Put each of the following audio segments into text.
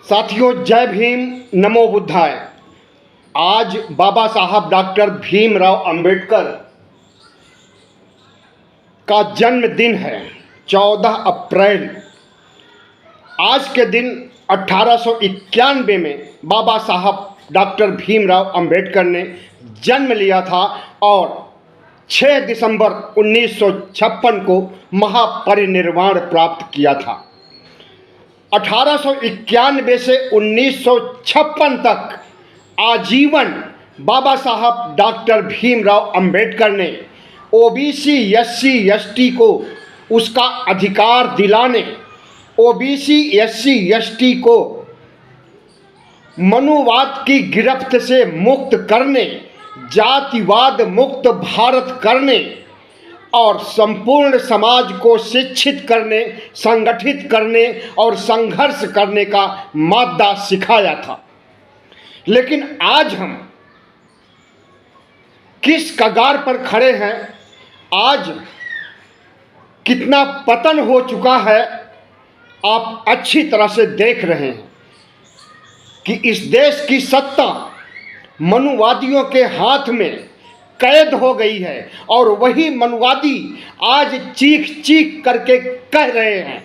साथियों, जय भीम, नमो बुद्धाय। आज बाबा साहब डॉक्टर भीमराव अंबेडकर का जन्मदिन है, 14 अप्रैल। आज के दिन 1891 में बाबा साहब डॉक्टर भीमराव अंबेडकर ने जन्म लिया था और 6 दिसंबर 1956 को महापरिनिर्वाण प्राप्त किया था। 1891 से 1956 तक आजीवन बाबा साहब डॉक्टर भीमराव अंबेडकर ने ओबीसी, एससी, एसटी को उसका अधिकार दिलाने, ओबीसी, एससी, एसटी को मनुवाद की गिरफ्त से मुक्त करने, जातिवाद मुक्त भारत करने और संपूर्ण समाज को शिक्षित करने, संगठित करने और संघर्ष करने का मादा सिखाया था। लेकिन आज हम किस कगार पर खड़े हैं, आज कितना पतन हो चुका है, आप अच्छी तरह से देख रहे हैं कि इस देश की सत्ता मनुवादियों के हाथ में कैद हो गई है और वही मनुवादी आज चीख चीख करके कह रहे हैं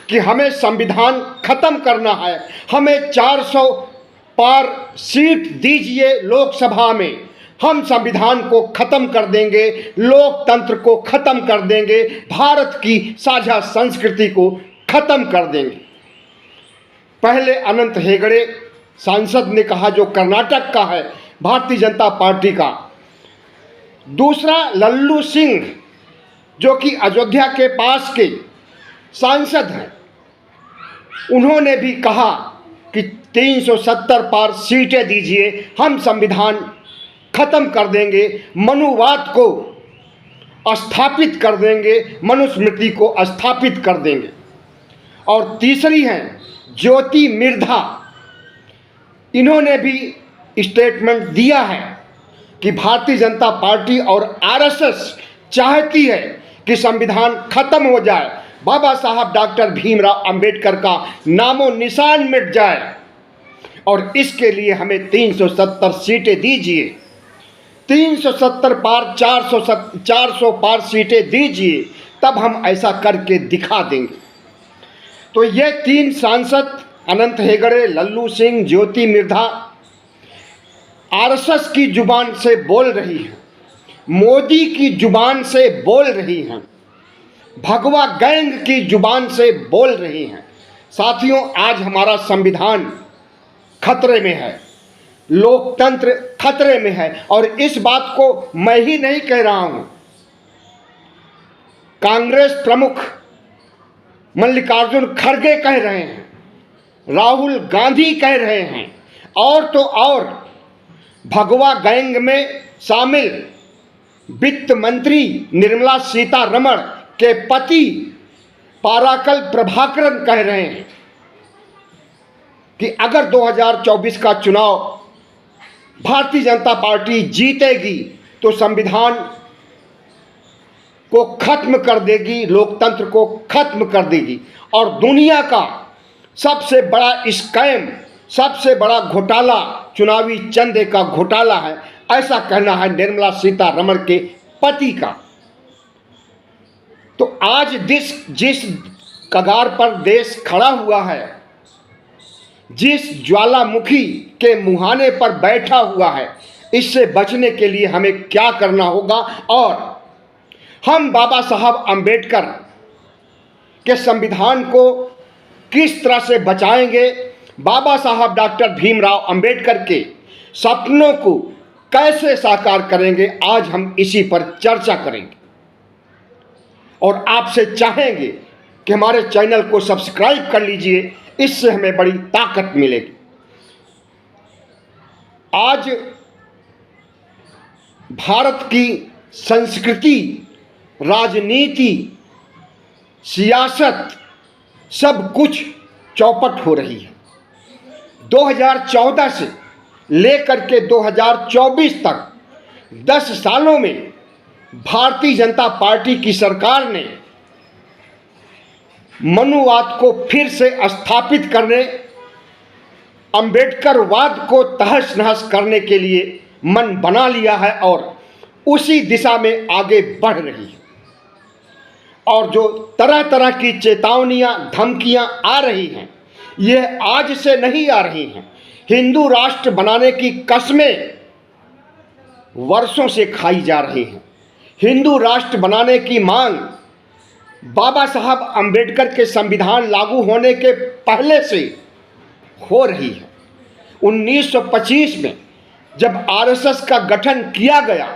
कि हमें संविधान खत्म करना है, हमें 400 पार सीट दीजिए लोकसभा में, हम संविधान को खत्म कर देंगे, लोकतंत्र को खत्म कर देंगे, भारत की साझा संस्कृति को खत्म कर देंगे। पहले अनंत हेगड़े सांसद ने कहा, जो कर्नाटक का है, भारतीय जनता पार्टी का। दूसरा लल्लू सिंह, जो कि अयोध्या के पास के सांसद हैं, उन्होंने भी कहा कि 370 पार सीटें दीजिए, हम संविधान खत्म कर देंगे, मनुवाद को स्थापित कर देंगे, मनुस्मृति को स्थापित कर देंगे। और तीसरी हैं ज्योति मिर्धा, इन्होंने भी स्टेटमेंट दिया है कि भारतीय जनता पार्टी और आरएसएस चाहती है कि संविधान खत्म हो जाए, बाबा साहब डॉक्टर भीमराव अंबेडकर का नामो निशान मिट जाए और इसके लिए हमें 370 सीटें दीजिए, 370 पार 400 पार सीटें दीजिए, तब हम ऐसा करके दिखा देंगे। तो ये 3 सांसद, अनंत हेगड़े, लल्लू सिंह, ज्योति मिर्धा, आरएसएस की जुबान से बोल रही हैं, मोदी की जुबान से बोल रही हैं, भगवा गैंग की जुबान से बोल रही हैं। साथियों, आज हमारा संविधान खतरे में है, लोकतंत्र खतरे में है और इस बात को मैं ही नहीं कह रहा हूं, कांग्रेस प्रमुख मल्लिकार्जुन खड़गे कह रहे हैं, राहुल गांधी कह रहे हैं और तो और भगवा गैंग में शामिल वित्त मंत्री निर्मला सीतारमण के पति पाराकल प्रभाकरन कह रहे हैं कि अगर 2024 का चुनाव भारतीय जनता पार्टी जीतेगी तो संविधान को खत्म कर देगी, लोकतंत्र को खत्म कर देगी और दुनिया का सबसे बड़ा स्कैम, सबसे बड़ा घोटाला चुनावी चंदे का घोटाला है, ऐसा कहना है निर्मला सीतारमण के पति का। तो आज जिस कगार पर देश खड़ा हुआ है, जिस ज्वालामुखी के मुहाने पर बैठा हुआ है, इससे बचने के लिए हमें क्या करना होगा और हम बाबा साहब अंबेडकर के संविधान को किस तरह से बचाएंगे, बाबा साहब डॉक्टर भीमराव अंबेडकर के सपनों को कैसे साकार करेंगे, आज हम इसी पर चर्चा करेंगे और आपसे चाहेंगे कि हमारे चैनल को सब्सक्राइब कर लीजिए, इससे हमें बड़ी ताकत मिलेगी। आज भारत की संस्कृति, राजनीति, सियासत, सब कुछ चौपट हो रही है। 2014 से लेकर के 2024 तक 10 सालों में भारतीय जनता पार्टी की सरकार ने मनुवाद को फिर से स्थापित करने, अंबेडकरवाद को तहस नहस करने के लिए मन बना लिया है और उसी दिशा में आगे बढ़ रही है। और जो तरह तरह की चेतावनियां, धमकियां आ रही हैं, ये आज से नहीं आ रही हैं। हिंदू राष्ट्र बनाने की कस्में वर्षों से खाई जा रही हैं। हिंदू राष्ट्र बनाने की मांग बाबा साहब अंबेडकर के संविधान लागू होने के पहले से हो रही है। 1925 में जब आरएसएस का गठन किया गया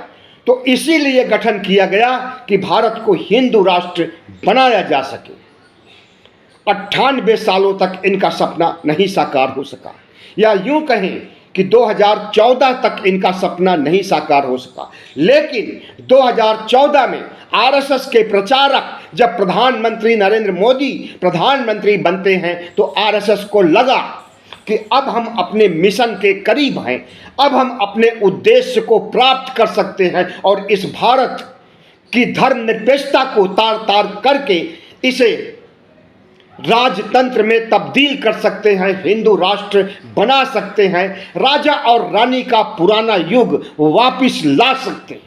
तो इसीलिए गठन किया गया कि भारत को हिंदू राष्ट्र बनाया जा सके। 98 सालों तक इनका सपना नहीं साकार हो सका, या यूं कहें कि 2014 तक इनका सपना नहीं साकार हो सका। लेकिन 2014 में आरएसएस के प्रचारक जब प्रधानमंत्री नरेंद्र मोदी प्रधानमंत्री बनते हैं तो आरएसएस को लगा कि अब हम अपने मिशन के करीब हैं, अब हम अपने उद्देश्य को प्राप्त कर सकते हैं और इस भारत की धर्मनिरपेक्षता को तार तार करके इसे राजतंत्र में तब्दील कर सकते हैं, हिंदू राष्ट्र बना सकते हैं, राजा और रानी का पुराना युग वापिस ला सकते हैं।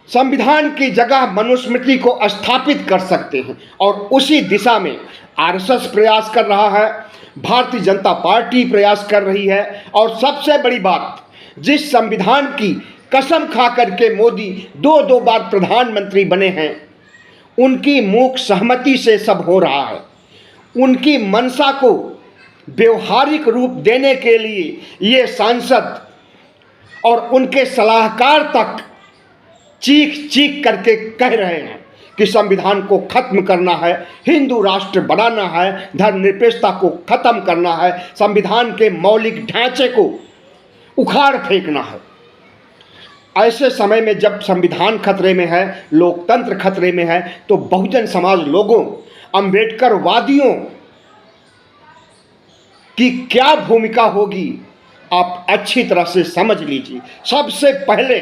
संविधान की जगह मनुस्मृति को स्थापित कर सकते हैं और उसी दिशा में आरएसएस प्रयास कर रहा है, भारतीय जनता पार्टी प्रयास कर रही है। और सबसे बड़ी बात, जिस संविधान की कसम खा करके मोदी दो बार प्रधानमंत्री बने हैं, उनकी मूक सहमति से सब हो रहा है। उनकी मंशा को व्यवहारिक रूप देने के लिए ये सांसद और उनके सलाहकार तक चीख चीख करके कह रहे हैं कि संविधान को खत्म करना है, हिंदू राष्ट्र बनाना है, धर्मनिरपेक्षता को खत्म करना है, संविधान के मौलिक ढांचे को उखाड़ फेंकना है। ऐसे समय में जब संविधान खतरे में है, लोकतंत्र खतरे में है, तो बहुजन समाज लोगों, अंबेडकरवादियों की क्या भूमिका होगी आप अच्छी तरह से समझ लीजिए। सबसे पहले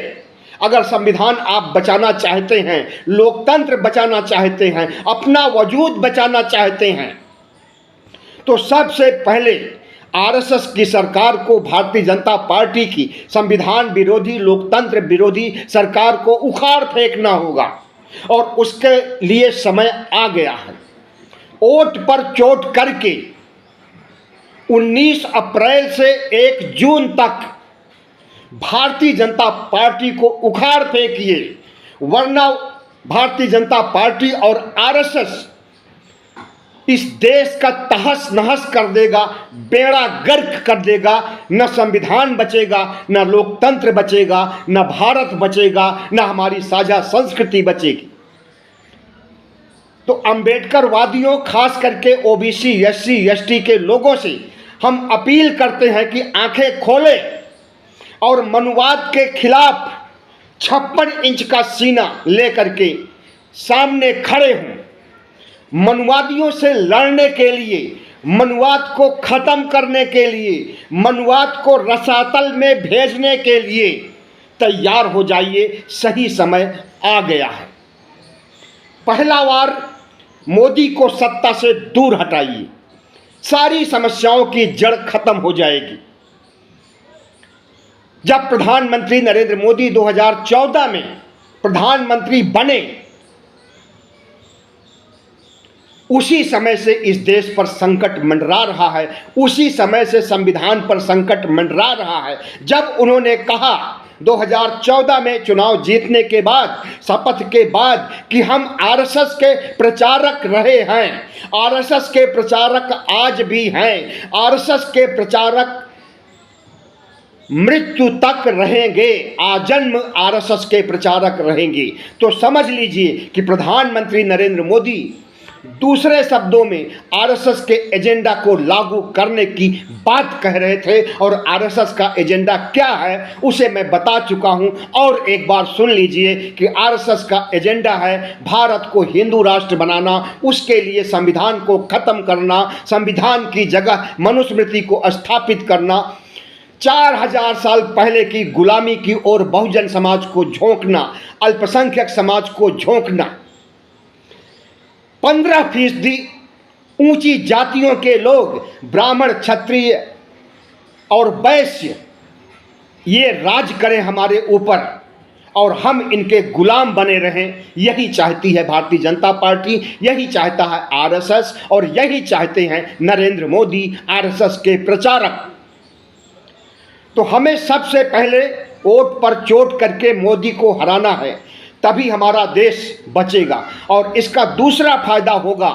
अगर संविधान आप बचाना चाहते हैं, लोकतंत्र बचाना चाहते हैं, अपना वजूद बचाना चाहते हैं, तो सबसे पहले आरएसएस की सरकार को, भारतीय जनता पार्टी की संविधान विरोधी, लोकतंत्र विरोधी सरकार को उखाड़ फेंकना होगा। और उसके लिए समय आ गया है। ओट पर चोट करके 19 अप्रैल से 1 जून तक भारतीय जनता पार्टी को उखाड़ फेंकिए, वरना भारतीय जनता पार्टी और आरएसएस इस देश का तहस नहस कर देगा, बेड़ा गर्क कर देगा। न संविधान बचेगा, न लोकतंत्र बचेगा, न भारत बचेगा, न हमारी साझा संस्कृति बचेगी। तो अंबेडकरवादियों, खास करके ओबीसी, एससी, एसटी के लोगों से हम अपील करते हैं कि आंखें खोलें और मनुवाद के खिलाफ 56 इंच का सीना लेकर के सामने खड़े हों। मनुवादियों से लड़ने के लिए, मनुवाद को खत्म करने के लिए, मनुवाद को रसातल में भेजने के लिए तैयार हो जाइए। सही समय आ गया है। पहला वार मोदी को सत्ता से दूर हटाइए, सारी समस्याओं की जड़ खत्म हो जाएगी। जब प्रधानमंत्री नरेंद्र मोदी 2014 में प्रधानमंत्री बने, उसी समय से इस देश पर संकट मंडरा रहा है, उसी समय से संविधान पर संकट मंडरा रहा है। जब उन्होंने कहा 2014 में चुनाव जीतने के बाद, शपथ के बाद, कि हम आरएसएस के प्रचारक रहे हैं, आरएसएस के प्रचारक आज भी हैं, आरएसएस के प्रचारक मृत्यु तक रहेंगे, आजन्म आरएसएस के प्रचारक रहेंगे, तो समझ लीजिए कि प्रधानमंत्री नरेंद्र मोदी दूसरे शब्दों में आरएसएस के एजेंडा को लागू करने की बात कह रहे थे। और आरएसएस का एजेंडा क्या है उसे मैं बता चुका हूं, और एक बार सुन लीजिए कि आरएसएस का एजेंडा है भारत को हिंदू राष्ट्र बनाना, उसके लिए संविधान को खत्म करना, संविधान की जगह मनुस्मृति को स्थापित करना, 4000 साल पहले की गुलामी की ओर बहुजन समाज को झोंकना, अल्पसंख्यक समाज को झोंकना, 15% ऊंची जातियों के लोग, ब्राह्मण, क्षत्रिय और वैश्य, ये राज करें हमारे ऊपर और हम इनके गुलाम बने रहें। यही चाहती है भारतीय जनता पार्टी, यही चाहता है आरएसएस और यही चाहते हैं नरेंद्र मोदी, आरएसएस के प्रचारक। तो हमें सबसे पहले वोट पर चोट करके मोदी को हराना है, तभी हमारा देश बचेगा। और इसका दूसरा फायदा होगा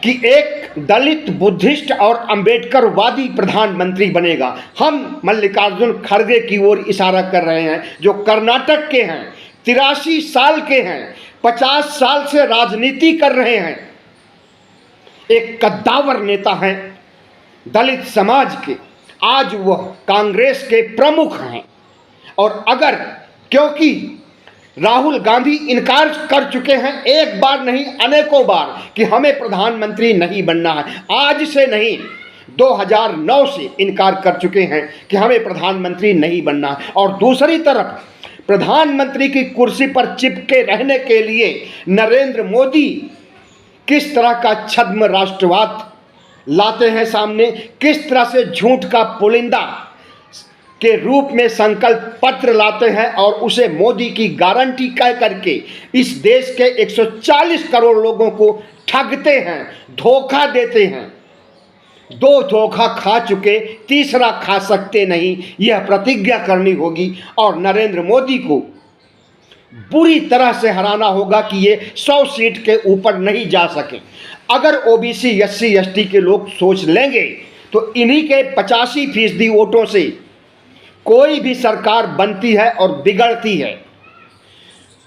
कि एक दलित, बुद्धिस्ट और अंबेडकरवादी प्रधानमंत्री बनेगा। हम मल्लिकार्जुन खड़गे की ओर इशारा कर रहे हैं, जो कर्नाटक के हैं, 83 साल के हैं, 50 साल से राजनीति कर रहे हैं, एक कद्दावर नेता हैं दलित समाज के। आज वह कांग्रेस के प्रमुख हैं। और अगर, क्योंकि राहुल गांधी इनकार कर चुके हैं, एक बार नहीं अनेकों बार, कि हमें प्रधानमंत्री नहीं बनना है। आज से नहीं, 2009 से इनकार कर चुके हैं कि हमें प्रधानमंत्री नहीं बनना है। और दूसरी तरफ प्रधानमंत्री की कुर्सी पर चिपके रहने के लिए नरेंद्र मोदी किस तरह का छद्म राष्ट्रवाद लाते हैं सामने, किस तरह से झूठ का पुलिंदा के रूप में संकल्प पत्र लाते हैं और उसे मोदी की गारंटी कह करके इस देश के 140 करोड़ लोगों को ठगते हैं, धोखा देते हैं। 2 धोखा खा चुके, तीसरा खा सकते नहीं, यह प्रतिज्ञा करनी होगी और नरेंद्र मोदी को बुरी तरह से हराना होगा कि ये 100 सीट के ऊपर नहीं जा सके। अगर ओबीसी, एससी, एसटी के लोग सोच लेंगे तो इन्हीं के 85% वोटों से कोई भी सरकार बनती है और बिगड़ती है।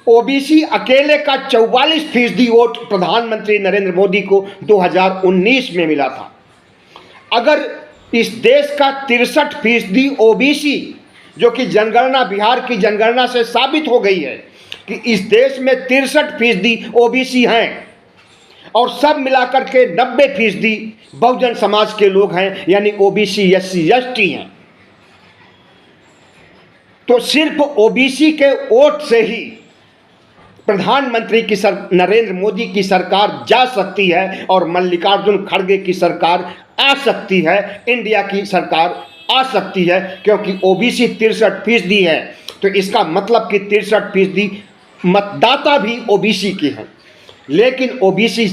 ओबीसी अकेले का 44% वोट प्रधानमंत्री नरेंद्र मोदी को 2019 में मिला था। अगर इस देश का 63% ओबीसी, जो कि जनगणना, बिहार की जनगणना से साबित हो गई है कि इस देश में 63% ओबीसी हैं और सब मिलाकर के 90% बहुजन समाज के लोग हैं, यानी ओबीसी, एससी, एसटी हैं। तो सिर्फ ओबीसी के वोट से ही प्रधानमंत्री की नरेंद्र मोदी की सरकार जा सकती है और मल्लिकार्जुन खड़गे की सरकार आ सकती है, इंडिया की सरकार आ सकती है। क्योंकि ओबीसी 63% है, तो इसका मतलब कि 63% मतदाता भी ओबीसी के हैं। लेकिन ओबीसी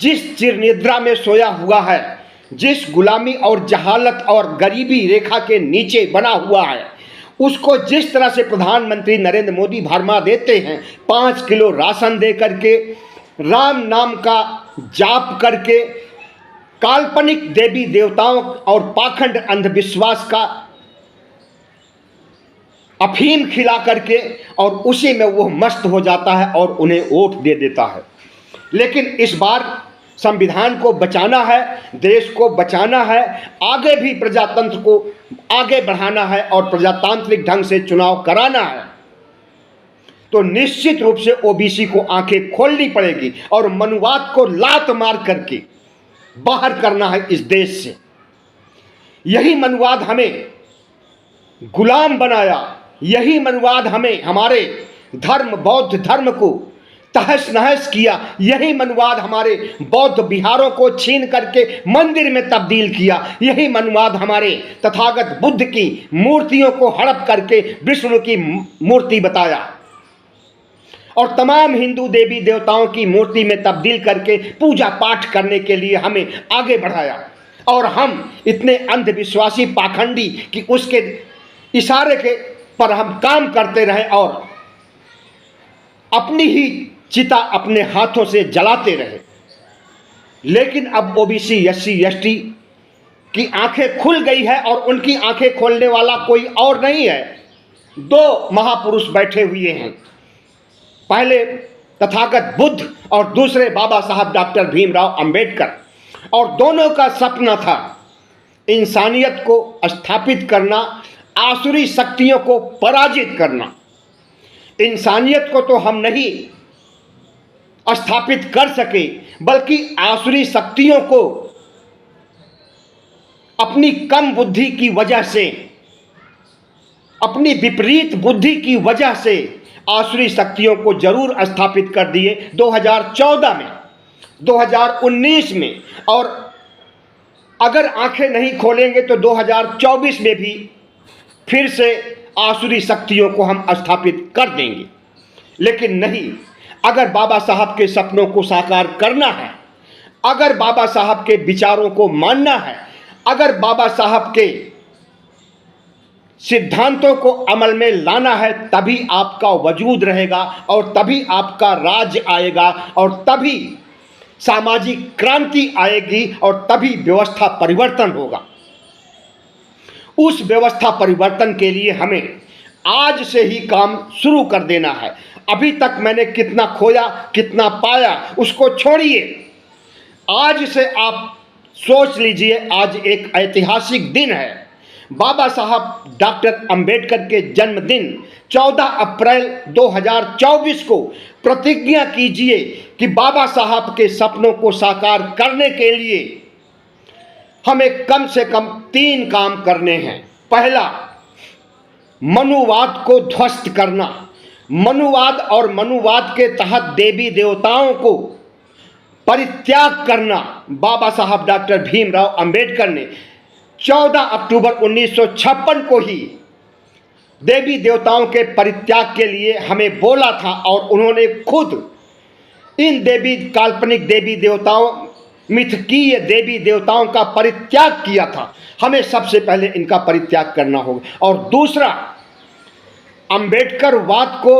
जिस चिरनिद्रा में सोया हुआ है, जिस गुलामी और जहालत और गरीबी रेखा के नीचे बना हुआ है, उसको जिस तरह से प्रधानमंत्री नरेंद्र मोदी भरमा देते हैं, 5 किलो राशन दे करके, राम नाम का जाप करके, काल्पनिक देवी देवताओं और पाखंड अंधविश्वास का अफीम खिला करके, और उसी में वो मस्त हो जाता है और उन्हें वोट दे देता है। लेकिन इस बार संविधान को बचाना है, देश को बचाना है, आगे भी प्रजातंत्र को आगे बढ़ाना है और प्रजातांत्रिक ढंग से चुनाव कराना है, तो निश्चित रूप से ओबीसी को आंखें खोलनी पड़ेगी और मनुवाद को लात मार करके बाहर करना है इस देश से। यही मनुवाद हमें गुलाम बनाया, यही मनुवाद हमें हमारे धर्म, बौद्ध धर्म को तहस नहस किया, यही मनुवाद हमारे बौद्ध विहारों को छीन करके मंदिर में तब्दील किया, यही मनुवाद हमारे तथागत बुद्ध की मूर्तियों को हड़प करके विष्णु की मूर्ति बताया और तमाम हिंदू देवी देवताओं की मूर्ति में तब्दील करके पूजा पाठ करने के लिए हमें आगे बढ़ाया। और हम इतने अंधविश्वासी, पाखंडी कि उसके इशारे के पर हम काम करते रहे और अपनी ही चिता अपने हाथों से जलाते रहे। लेकिन अब ओबीसी, एससी, एसटी की आंखें खुल गई है और उनकी आंखें खोलने वाला कोई और नहीं है। 2 महापुरुष बैठे हुए हैं, पहले तथागत बुद्ध और दूसरे बाबा साहब डॉक्टर भीमराव अंबेडकर, और दोनों का सपना था इंसानियत को स्थापित करना, आसुरी शक्तियों को पराजित करना। इंसानियत को तो हम नहीं स्थापित कर सके, बल्कि आसुरी शक्तियों को अपनी कम बुद्धि की वजह से, अपनी विपरीत बुद्धि की वजह से आसुरी शक्तियों को जरूर स्थापित कर दिए 2014 में। 2019 में, और अगर आंखें नहीं खोलेंगे तो 2024 में भी फिर से आसुरी शक्तियों को हम स्थापित कर देंगे। लेकिन नहीं, अगर बाबा साहब के सपनों को साकार करना है, अगर बाबा साहब के विचारों को मानना है, अगर बाबा साहब के सिद्धांतों को अमल में लाना है, तभी आपका वजूद रहेगा और तभी आपका राज आएगा और तभी सामाजिक क्रांति आएगी और तभी व्यवस्था परिवर्तन होगा। उस व्यवस्था परिवर्तन के लिए हमें आज से ही काम शुरू कर देना है। अभी तक मैंने कितना खोया कितना पाया उसको छोड़िए, आज से आप सोच लीजिए, आज एक ऐतिहासिक दिन है। बाबा साहब डॉक्टर अंबेडकर के जन्मदिन 14 अप्रैल 2024 को प्रतिज्ञा कीजिए कि बाबा साहब के सपनों को साकार करने के लिए हमें कम से कम 3 काम करने हैं। पहला, मनुवाद को ध्वस्त करना। मनुवाद और मनुवाद के तहत देवी देवताओं को परित्याग करना। बाबा साहब डॉक्टर भीमराव अंबेडकर ने 14 अक्टूबर 1956 को ही देवी देवताओं के परित्याग के लिए हमें बोला था और उन्होंने खुद इन काल्पनिक देवी देवताओं, मिथकीय देवी देवताओं का परित्याग किया था। हमें सबसे पहले इनका परित्याग करना होगा। और दूसरा, अंबेडकरवाद को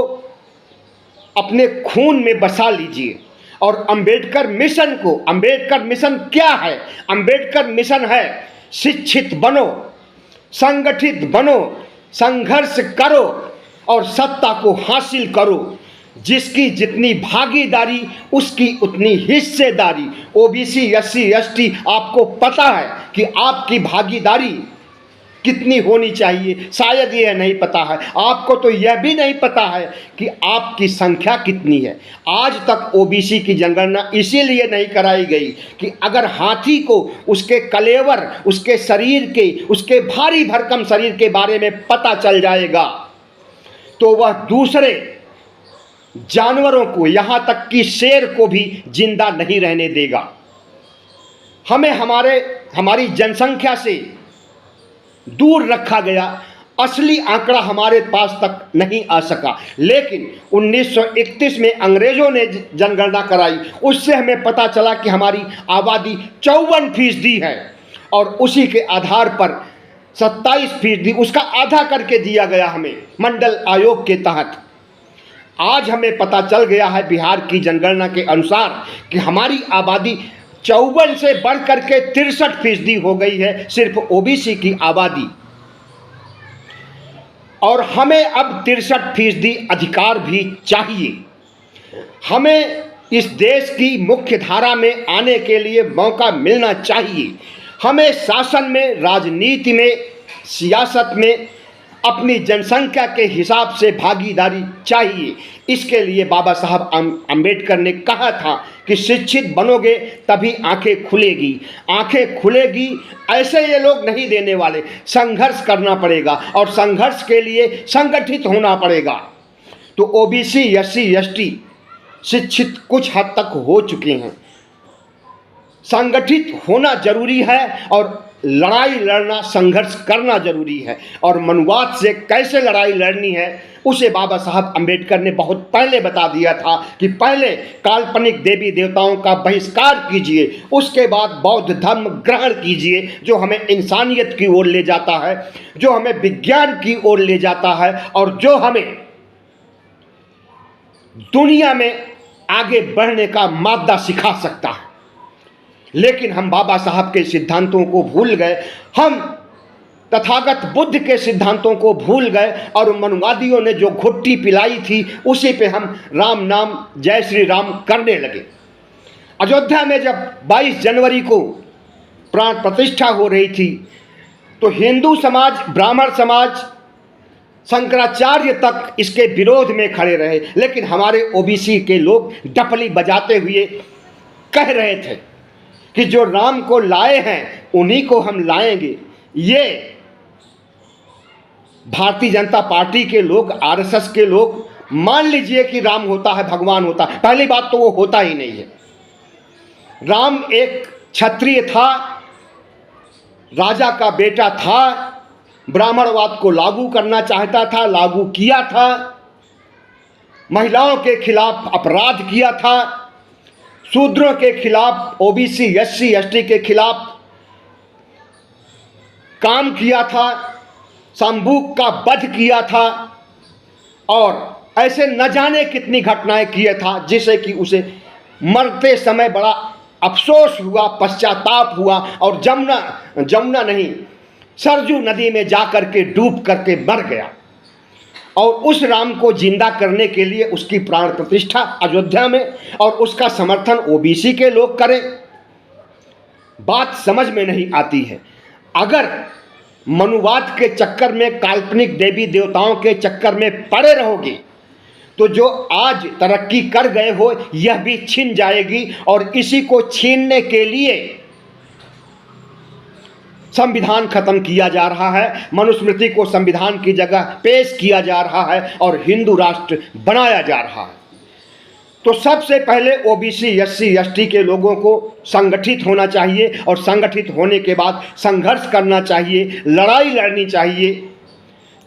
अपने खून में बसा लीजिए और अंबेडकर मिशन को, अंबेडकर मिशन क्या है? अंबेडकर मिशन है शिक्षित बनो, संगठित बनो, संघर्ष करो और सत्ता को हासिल करो। जिसकी जितनी भागीदारी उसकी उतनी हिस्सेदारी। ओबीसी, एससी, एसटी, आपको पता है कि आपकी भागीदारी कितनी होनी चाहिए? शायद यह नहीं पता है आपको। तो यह भी नहीं पता है कि आपकी संख्या कितनी है। आज तक ओबीसी की जनगणना इसीलिए नहीं कराई गई कि अगर हाथी को उसके कलेवर, उसके शरीर के, उसके भारी भरकम शरीर के बारे में पता चल जाएगा तो वह दूसरे जानवरों को, यहाँ तक कि शेर को भी जिंदा नहीं रहने देगा। हमें हमारी जनसंख्या से दूर रखा गया। असली आंकड़ा हमारे पास तक नहीं आ सका। लेकिन 1931 में अंग्रेजों ने जनगणना कराई, उससे हमें पता चला कि हमारी आबादी 54% है और उसी के आधार पर 27%, उसका आधा करके दिया गया हमें मंडल आयोग के तहत। आज हमें पता चल गया है बिहार की जनगणना के अनुसार कि हमारी आबादी 54 से बढ़ करके 63% हो गई है, सिर्फ ओबीसी की आबादी। और हमें अब 63% अधिकार भी चाहिए। हमें इस देश की मुख्य धारा में आने के लिए मौका मिलना चाहिए। हमें शासन में, राजनीति में, सियासत में अपनी जनसंख्या के हिसाब से भागीदारी चाहिए। इसके लिए बाबा साहब अंबेडकर ने कहा था कि शिक्षित बनोगे तभी आंखें खुलेगी। आंखें खुलेगी ऐसे ये लोग नहीं देने वाले, संघर्ष करना पड़ेगा और संघर्ष के लिए संगठित होना पड़ेगा। तो ओबीसी, एससी, एसटी शिक्षित कुछ हद तक हो चुके हैं, संगठित होना जरूरी है और लड़ाई लड़ना, संघर्ष करना जरूरी है। और मनुवाद से कैसे लड़ाई लड़नी है उसे बाबा साहब अंबेडकर ने बहुत पहले बता दिया था कि पहले काल्पनिक देवी देवताओं का बहिष्कार कीजिए, उसके बाद बौद्ध धर्म ग्रहण कीजिए जो हमें इंसानियत की ओर ले जाता है, जो हमें विज्ञान की ओर ले जाता है और जो हमें दुनिया में आगे बढ़ने का मादा सिखा सकता है। लेकिन हम बाबा साहब के सिद्धांतों को भूल गए, हम तथागत बुद्ध के सिद्धांतों को भूल गए और मनुवादियों ने जो घुट्टी पिलाई थी उसी पे हम राम नाम, जय श्री राम करने लगे। अयोध्या में जब 22 जनवरी को प्राण प्रतिष्ठा हो रही थी तो हिंदू समाज, ब्राह्मण समाज, शंकराचार्य तक इसके विरोध में खड़े रहे। लेकिन हमारे ओबीसी के लोग डफली बजाते हुए कह रहे थे कि जो राम को लाए हैं उन्हीं को हम लाएंगे। ये भारतीय जनता पार्टी के लोग, आरएसएस के लोग मान लीजिए कि राम होता है, भगवान होता है, पहली बात तो वो होता ही नहीं है। राम एक क्षत्रिय था, राजा का बेटा था, ब्राह्मणवाद को लागू करना चाहता था, लागू किया था, महिलाओं के खिलाफ अपराध किया था, शूद्रों के खिलाफ, ओबीसी एससी एसटी के खिलाफ काम किया था, शाम्बूक का वध किया था और ऐसे न जाने कितनी घटनाएं किए था, जिसे कि उसे मरते समय बड़ा अफसोस हुआ, पश्चाताप हुआ और जमुना नहीं सरजू नदी में जाकर के डूब करके मर गया। और उस राम को जिंदा करने के लिए उसकी प्राण प्रतिष्ठा अयोध्या में और उसका समर्थन ओबीसी के लोग करें, बात समझ में नहीं आती है। अगर मनुवाद के चक्कर में, काल्पनिक देवी देवताओं के चक्कर में पड़े रहोगे तो जो आज तरक्की कर गए हो यह भी छीन जाएगी। और इसी को छीनने के लिए संविधान खत्म किया जा रहा है, मनुस्मृति को संविधान की जगह पेश किया जा रहा है और हिंदू राष्ट्र बनाया जा रहा है। तो सबसे पहले ओबीसी एससी एसटी के लोगों को संगठित होना चाहिए और संगठित होने के बाद संघर्ष करना चाहिए, लड़ाई लड़नी चाहिए,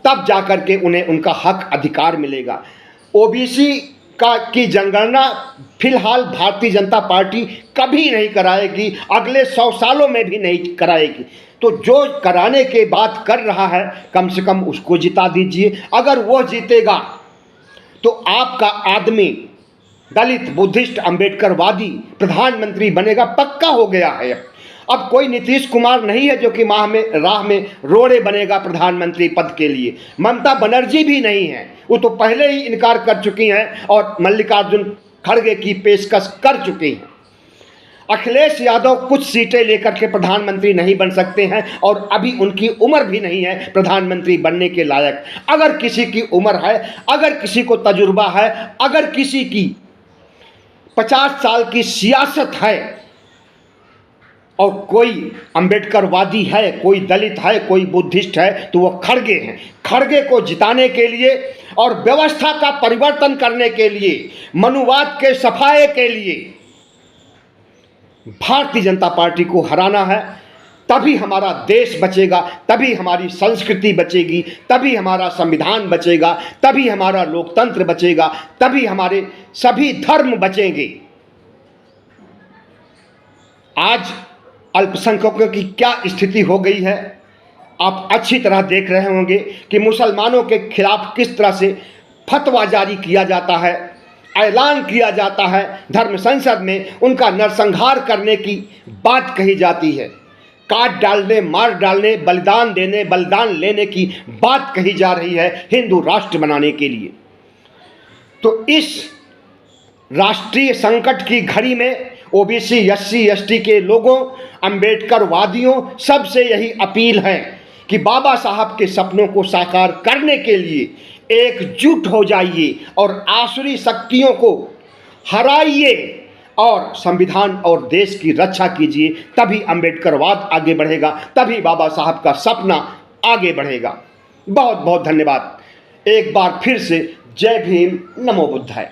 तब जाकर के उन्हें उनका हक अधिकार मिलेगा। ओबीसी की जनगणना फिलहाल भारतीय जनता पार्टी कभी नहीं कराएगी, अगले 100 सालों में भी नहीं कराएगी। तो जो कराने के बात कर रहा है कम से कम उसको जिता दीजिए। अगर वो जीतेगा तो आपका आदमी दलित बुद्धिस्ट अंबेडकरवादी प्रधानमंत्री बनेगा, पक्का हो गया है। अब कोई नीतीश कुमार नहीं है जो कि राह में रोड़े बनेगा प्रधानमंत्री पद के लिए। ममता बनर्जी भी नहीं है, वो तो पहले ही इनकार कर चुकी हैं और मल्लिकार्जुन खड़गे की पेशकश कर चुकी हैं। अखिलेश यादव कुछ सीटें लेकर के प्रधानमंत्री नहीं बन सकते हैं और अभी उनकी उम्र भी नहीं है प्रधानमंत्री बनने के लायक। अगर किसी की उम्र है, अगर किसी को तजुर्बा है, अगर किसी की 50 साल की सियासत है और कोई अंबेडकरवादी है, कोई दलित है, कोई बुद्धिस्ट है, तो वो खड़गे हैं। खड़गे को जिताने के लिए और व्यवस्था का परिवर्तन करने के लिए, मनुवाद के सफाए के लिए भारतीय जनता पार्टी को हराना है। तभी हमारा देश बचेगा, तभी हमारी संस्कृति बचेगी, तभी हमारा संविधान बचेगा, तभी हमारा लोकतंत्र बचेगा, तभी हमारे सभी धर्म बचेंगे। आज अल्पसंख्यकों की क्या स्थिति हो गई है आप अच्छी तरह देख रहे होंगे कि मुसलमानों के खिलाफ किस तरह से फतवा जारी किया जाता है, ऐलान किया जाता है, धर्म संसद में उनका नरसंहार करने की बात कही जाती है, काट डालने, मार डालने, बलिदान देने, बलिदान लेने की बात कही जा रही है हिंदू राष्ट्र बनाने के लिए। तो इस राष्ट्रीय संकट की घड़ी में ओबीसी एससी एसटी के लोगों, अंबेडकरवादियों, सबसे यही अपील है कि बाबा साहब के सपनों को साकार करने के लिए एकजुट हो जाइए और आसुरी शक्तियों को हराइए और संविधान और देश की रक्षा कीजिए। तभी अंबेडकरवाद आगे बढ़ेगा, तभी बाबा साहब का सपना आगे बढ़ेगा। बहुत बहुत धन्यवाद। एक बार फिर से जय भीम, नमो बुद्धाय।